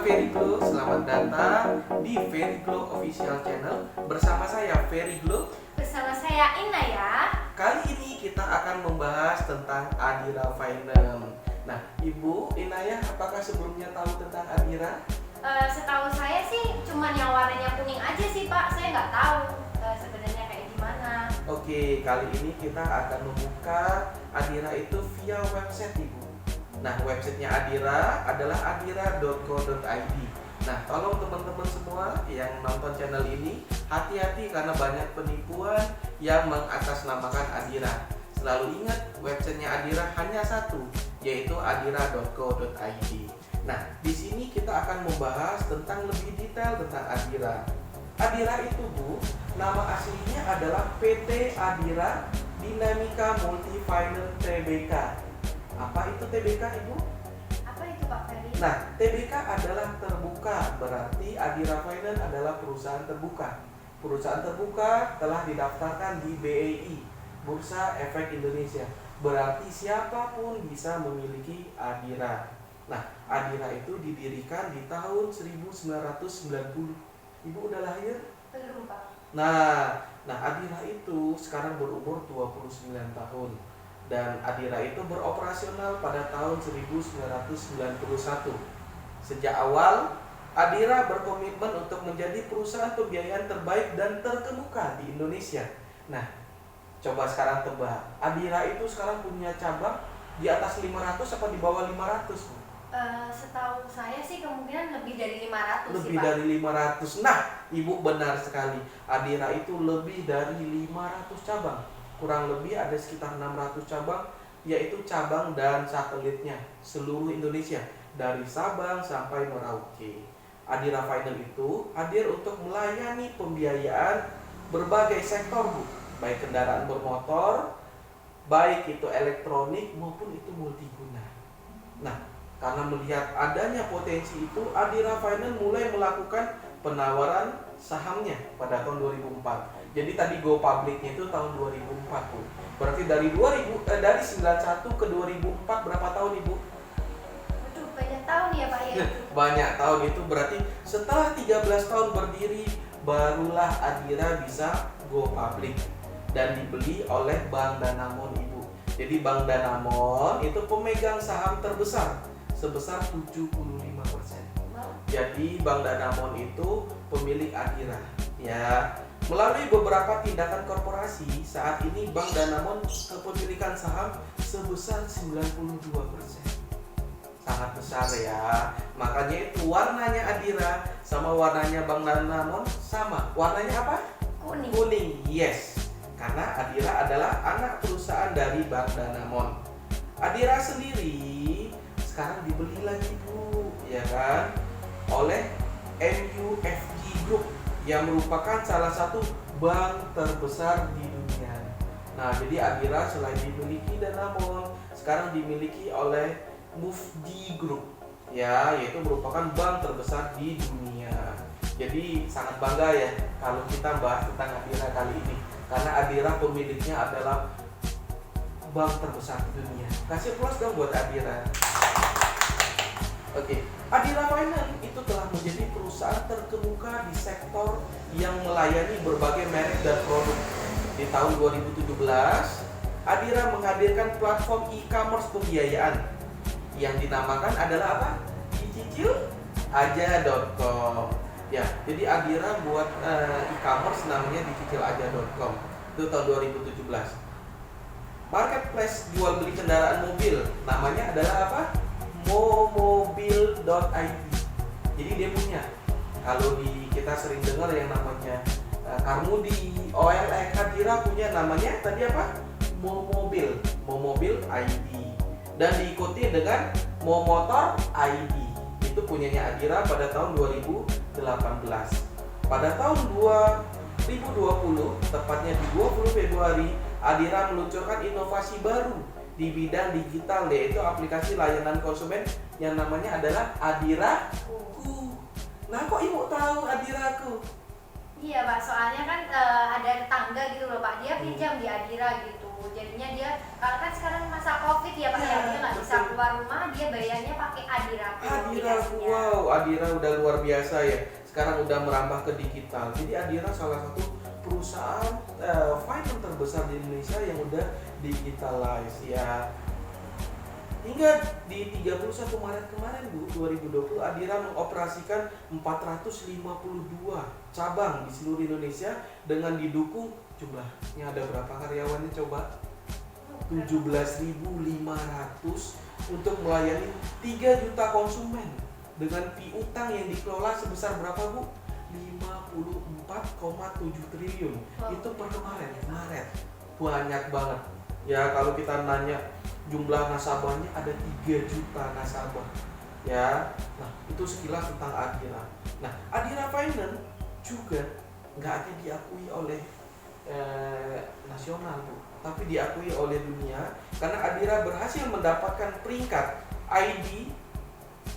Ferry Glow, selamat datang di Ferry Glow Official Channel. Bersama saya Ferry Glow. Bersama saya Inaya. Kali ini kita akan membahas tentang Adira Finance. Nah, Ibu Inaya, apakah sebelumnya tahu tentang Adira? Setahu saya sih cuman yang warnanya kuning aja sih Pak. Saya nggak tahu sebenarnya kayak gimana. Oke, kali ini kita akan membuka Adira itu via website Ibu. Nah, websitenya Adira adalah adira.co.id. Nah, tolong teman-teman semua yang nonton channel ini hati-hati karena banyak penipuan yang mengatasnamakan Adira. Selalu ingat, websitenya Adira hanya satu, yaitu adira.co.id. Nah, di sini kita akan membahas tentang lebih detail tentang Adira. Adira itu, Bu, nama aslinya adalah PT Adira Dinamika Multi Finance Tbk. Apa itu TBK, Ibu? Apa itu Pak Ferry? Nah, TBK adalah terbuka, berarti Adira Finance adalah perusahaan terbuka. Perusahaan terbuka telah didaftarkan di BEI, Bursa Efek Indonesia. Berarti siapapun bisa memiliki Adira. Nah, Adira itu didirikan di tahun 1990. Ibu udah lahir? Belum Pak. Nah, Adira itu sekarang berumur 29 tahun. Dan Adira itu beroperasional pada tahun 1991. Sejak awal, Adira berkomitmen untuk menjadi perusahaan pembiayaan terbaik dan terkemuka di Indonesia. Nah, coba sekarang tebak, Adira itu sekarang punya cabang di atas 500 apa di bawah 500? Setahu saya sih kemungkinan lebih dari 500 sih Lebih Pak. dari 500. Nah, Ibu benar sekali. Adira itu lebih dari 500 cabang. Kurang lebih ada sekitar 600 cabang, yaitu cabang dan satelitnya seluruh Indonesia dari Sabang sampai Merauke. Adira Finance itu hadir untuk melayani pembiayaan berbagai sektor, Bu, baik kendaraan bermotor, baik itu elektronik maupun itu multiguna. Nah, karena melihat adanya potensi itu, Adira Finance mulai melakukan penawaran sahamnya pada tahun 2004. Jadi tadi go publicnya itu tahun 2004, Bu. Berarti dari 91 ke 2004 berapa tahun, Ibu? Waduh, banyak tahun ya Pak ya. Banyak tahun itu berarti setelah 13 tahun berdiri barulah Adira bisa go public dan dibeli oleh Bank Danamon, Ibu. Jadi Bank Danamon itu pemegang saham terbesar sebesar 75%. Jadi Bank Danamon itu pemilik Adira, ya. Melalui beberapa tindakan korporasi, saat ini Bank Danamon kepemilikan saham sebesar 92%. Sangat besar ya. Makanya itu warnanya Adira sama warnanya Bank Danamon sama. Warnanya apa? Kuning. Kuning, yes. Karena Adira adalah anak perusahaan dari Bank Danamon. Adira sendiri sekarang dibeli lagi, Bu, ya kan, oleh MUFG Group yang merupakan salah satu bank terbesar di dunia. Nah, jadi Adira selain dimiliki Danamon, sekarang dimiliki oleh MUFG Group, ya, yaitu merupakan bank terbesar di dunia. Jadi sangat bangga ya kalau kita bahas tentang Adira kali ini, karena Adira pemiliknya adalah bank terbesar di dunia. Kasih plus dong buat Adira. Oke, Adira Finance itu telah menjadi perusahaan terkemuka di sektor yang melayani berbagai merek dan produk. Di tahun 2017, Adira menghadirkan platform e-commerce pembiayaan yang dinamakan adalah apa? dicicilaja.com. Ya, jadi Adira buat e-commerce namanya dicicilaja.com. Itu tahun 2017. Marketplace jual beli kendaraan mobil namanya adalah apa? momobil.id. Jadi dia punya, kalau kita sering dengar yang namanya Carmudi, OLX, Adira punya namanya tadi apa? momobil.id. Dan diikuti dengan Momotor ID. Itu punyanya Adira pada tahun 2018. Pada tahun 2020, tepatnya di 20 Februari, Adira meluncurkan inovasi baru di bidang digital, yaitu aplikasi layanan konsumen yang namanya adalah Adiraku. Nah, kok Ibu tahu Adiraku? Iya Pak, soalnya kan ada tetangga gitu loh Pak, dia pinjam di Adira gitu. Jadinya dia, kalau kan sekarang masa COVID ya Pak ya, dia nggak bisa betul. keluar rumah, dia bayarnya pakai Adira Pay Adira, aplikasinya. wow, Adira udah luar biasa ya. Sekarang udah merambah ke digital. Jadi Adira salah satu perusahaan finance terbesar di Indonesia yang udah digitalize ya. Hingga di 31 Maret kemarin Bu, 2020 Adira mengoperasikan 452 cabang di seluruh Indonesia dengan didukung jumlahnya ada berapa karyawannya coba? 17.500 untuk melayani 3 juta konsumen dengan piutang yang dikelola sebesar berapa Bu? 54,7 triliun. Itu per kemarin, Maret. Banyak banget. Ya kalau kita nanya jumlah nasabahnya ada 3 juta nasabah. Ya, nah itu sekilas tentang Adira. Nah, Adira Finance juga nggak hanya diakui oleh nasional Bu, tapi diakui oleh dunia karena Adira berhasil mendapatkan peringkat ID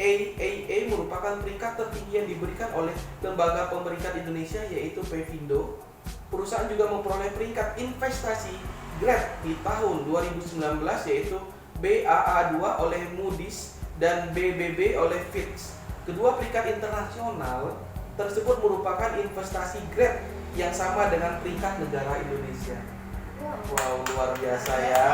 AAA merupakan peringkat tertinggi yang diberikan oleh lembaga pemeringkat Indonesia yaitu Pevindo. Perusahaan juga memperoleh peringkat investasi GRED di tahun 2019 yaitu BAA2 oleh Moody's dan BBB oleh Fitch. Kedua peringkat internasional tersebut merupakan investasi GRED yang sama dengan peringkat negara Indonesia. Wow, luar biasa ya.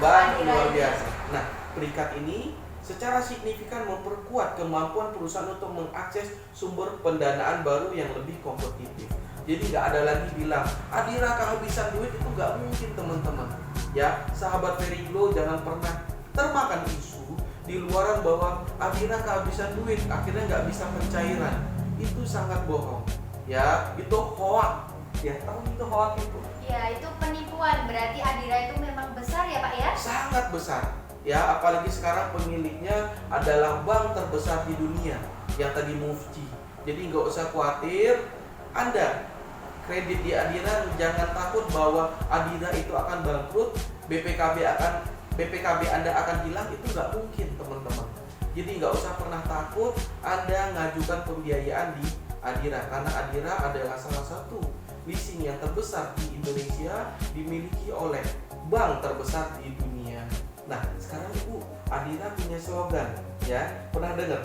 Bang, luar biasa. Nah, peringkat ini secara signifikan memperkuat kemampuan perusahaan untuk mengakses sumber pendanaan baru yang lebih kompetitif. Jadi nggak ada lagi bilang Adira kehabisan duit, itu nggak mungkin teman-teman. Ya, sahabat Veriglo jangan pernah termakan isu di luaran bahwa Adira kehabisan duit akhirnya nggak bisa pencairan. Itu sangat bohong. Ya, itu hoax. Ya, tahu itu hoax itu. Ya, itu penipuan. Berarti Adira itu memang besar ya Pak ya? Sangat besar. Ya, apalagi sekarang pemiliknya adalah bank terbesar di dunia yang tadi Mufti. Jadi nggak usah khawatir. Anda kredit di Adira, jangan takut bahwa Adira itu akan bangkrut, BPKB Anda akan hilang, itu nggak mungkin teman-teman. Jadi nggak usah pernah takut Anda ngajukan pembiayaan di Adira karena Adira adalah salah satu leasing yang terbesar di Indonesia, dimiliki oleh bank terbesar di dunia. Nah, sekarang Ibu, Adira punya slogan, ya, pernah dengar?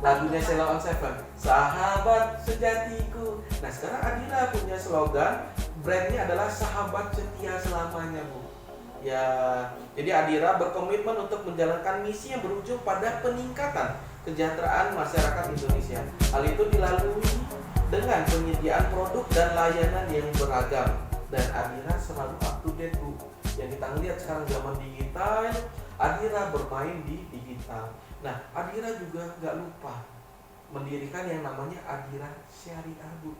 Lagunya Sheila on Seven, sahabat sejatiku. Nah, sekarang Adira punya slogan, brandnya adalah sahabat setia selamanya Bu. Ya, jadi Adira berkomitmen untuk menjalankan misi yang berujung pada peningkatan kesejahteraan masyarakat Indonesia. Hal itu dilalui dengan penyediaan produk dan layanan yang beragam. Dan Adira selalu up to date Bu. Yang kita lihat sekarang zaman digital, Adira bermain di digital. Nah, Adira juga nggak lupa mendirikan yang namanya Adira Syariah Bu.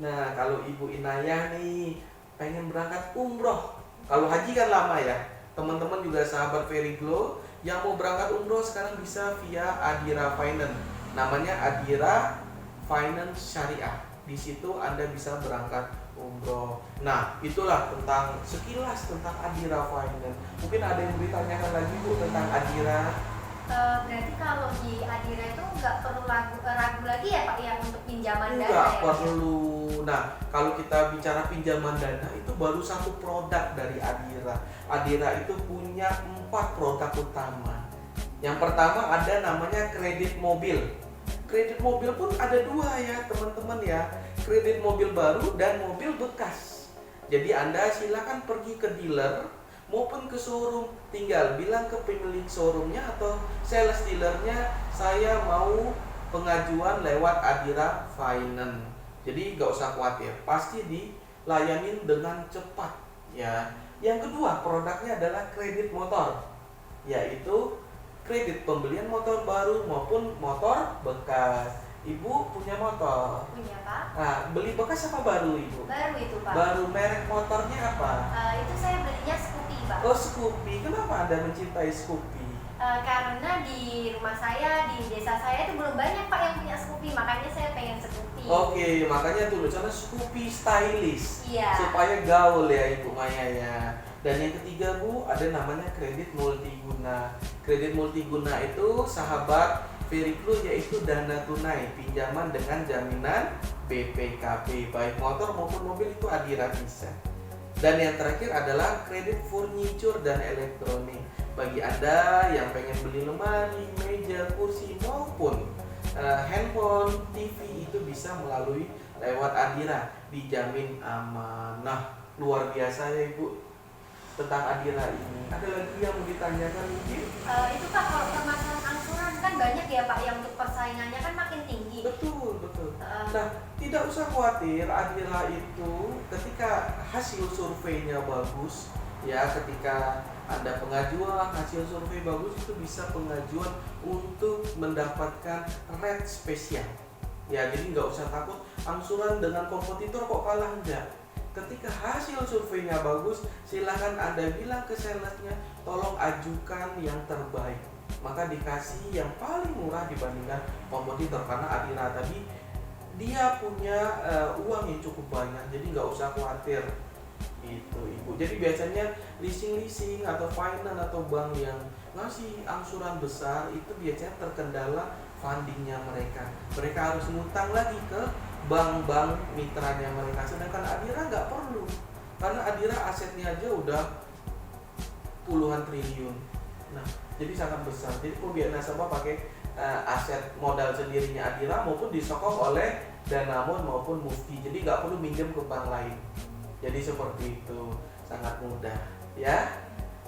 Nah, kalau Ibu Inayah nih pengen berangkat umroh, kalau haji kan lama ya, teman-teman juga sahabat Veriglo yang mau berangkat umroh sekarang bisa via Adira Finance. Namanya Adira Finance Syariah. Di situ Anda bisa berangkat umroh. Nah, itulah tentang sekilas tentang Adira Finance. Mungkin ada yang ditanyakan lagi Bu tentang Adira. Berarti kalau di Adira itu nggak perlu ragu lagi ya Pak ya untuk pinjaman dana Nggak ya? perlu. Nah, kalau kita bicara pinjaman dana itu baru satu produk dari Adira. Adira itu punya 4 produk utama. Yang pertama ada namanya kredit mobil. Kredit mobil pun ada 2 ya teman-teman ya. Kredit mobil baru dan mobil bekas. Jadi Anda silakan pergi ke dealer maupun ke showroom, tinggal bilang ke pemilik showroomnya atau sales dealernya, saya mau pengajuan lewat Adira Finance. Jadi nggak usah khawatir, pasti dilayanin dengan cepat ya. Yang kedua produknya adalah kredit motor, yaitu kredit pembelian motor baru maupun motor bekas. Ibu punya motor? Punya Pak. Nah, beli bekas apa baru Ibu? Baru itu Pak. Baru, merek motornya apa? Itu saya belinya Scoopy Pak. Oh, Scoopy. Kenapa Anda mencintai Scoopy? Karena di rumah saya, di desa saya itu belum banyak Pak yang punya Scoopy, makanya saya pengen Scoopy. Oke, makanya tulisannya Scoopy stylish. Iya. Supaya gaul ya Ibu Maya ya. Dan yang ketiga Bu, ada namanya kredit multiguna. Kredit multiguna itu sahabat Veriglo yaitu dana tunai, pinjaman dengan jaminan BPKB, baik motor maupun mobil itu Adira bisa. Dan yang terakhir adalah kredit furniture dan elektronik. Bagi Anda yang pengen beli lemari, meja, kursi maupun handphone, TV itu bisa melalui lewat Adira, dijamin aman. Nah, luar biasa ya Ibu tentang Adira ini. Ada lagi yang mau ditanyakan mungkin? Itu Pak, kalau permasalahan angsuran kan banyak ya Pak, yang untuk persaingannya kan makin tinggi. Betul, betul. Nah, tidak usah khawatir, Adira itu ketika hasil surveinya bagus, ya ketika Anda pengajuan, hasil survei bagus itu bisa pengajuan untuk mendapatkan rate spesial. Ya, jadi nggak usah takut angsuran dengan kompetitor kok kalah, enggak. Ketika hasil surveinya bagus, silahkan Anda bilang ke salesnya, tolong ajukan yang terbaik. Maka dikasih yang paling murah dibandingkan kompetitor. Karena Adira tadi dia punya uang yang cukup banyak, jadi nggak usah khawatir itu Ibu. Jadi biasanya leasing atau finance atau bank yang ngasih angsuran besar itu biasanya terkendala fundingnya mereka. Mereka harus ngutang lagi ke bank-bank mitranya mereka. Sedangkan Adira nggak perlu, karena Adira asetnya aja udah puluhan triliun. Nah, jadi sangat besar. Jadi pembiayaan nasabah pakai aset modal sendirinya Adira maupun disokong oleh Danamon maupun Mufti. Jadi nggak perlu minjem ke bank lain. Jadi seperti itu, sangat mudah, ya.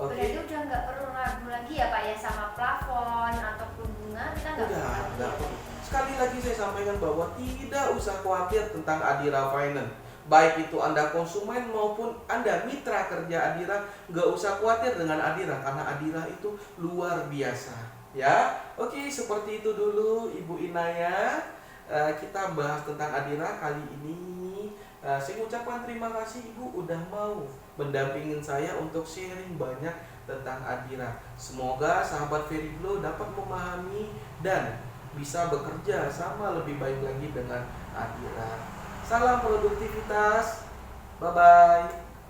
Oke. Berarti udah nggak perlu ragu lagi ya Pak ya sama plafon ataupun bunga, kita nggak perlu lagi. Nggak perlu. Sekali lagi saya sampaikan bahwa tidak usah khawatir tentang Adira Finance. Baik itu Anda konsumen maupun Anda mitra kerja Adira, nggak usah khawatir dengan Adira karena Adira itu luar biasa. Ya, oke, seperti itu dulu Ibu Inaya. Kita bahas tentang Adira kali ini. Saya ucapkan terima kasih Ibu udah mau mendampingin saya untuk sharing banyak tentang Adira. Semoga sahabat Veriglo dapat memahami dan bisa bekerja sama lebih baik lagi dengan Adira. Salam produktivitas. Bye bye.